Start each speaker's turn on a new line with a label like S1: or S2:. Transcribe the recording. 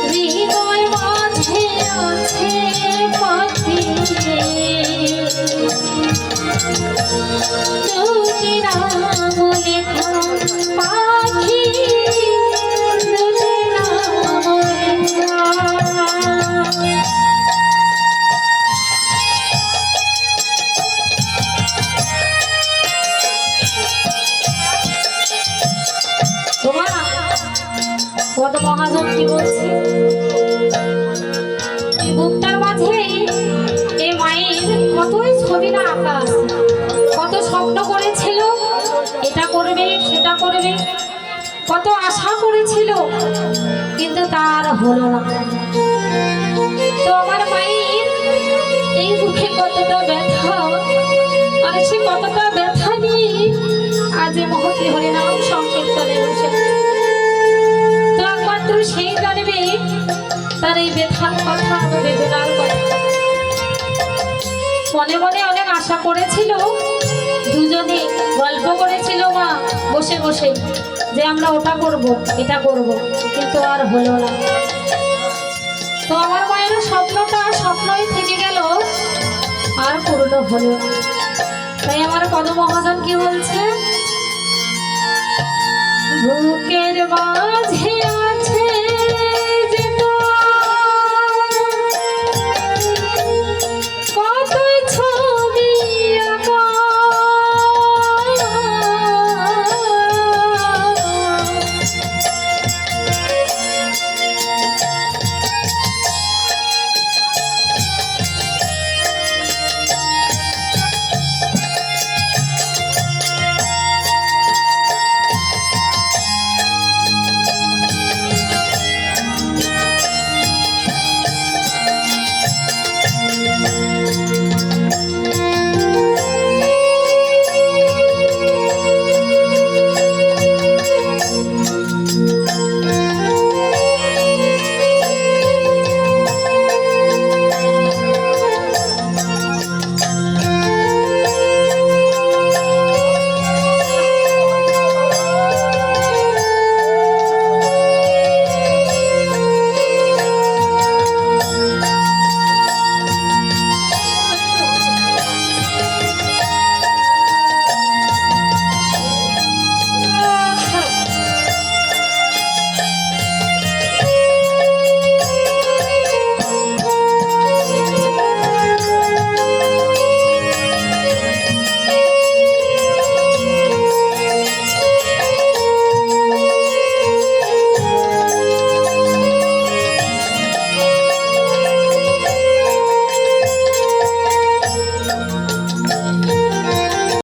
S1: হৃদয় মাঝে আছে পাখি যদি নাম লেখা পাখি যদি নাম লেখা। কত মহাজন কি বলছে বুকটার মাঝে এই মায়ের কতই ছবি না আঁকা আছে, কত স্বপ্ন করেছিল এটা করবে সেটা করবে, কত আশা করেছিল কিন্তু তার হলো না। তো আমার মায়ের এই বুকে কতটা ব্যথা, আর সে কতটা ব্যথা নিয়ে আজ মহতি হরিনাম সংকীর্তনে বসে তো একমাত্র সেই জানবে তার এই ব্যথার কথা, বেদনার কথা। মনে মনে অনেক আশা করেছিল, দুজনে গল্প করেছিল মা বসে বসে যে আমরা ওটা করব এটা করব, কিন্তু আর হলো না। তো আমার মায়ের স্বপ্নটা স্বপ্নই থেকে গেল, আর পূর্ণ হলো না। তাই আমার পদ মহাজন কি বলছে বুকের মাঝে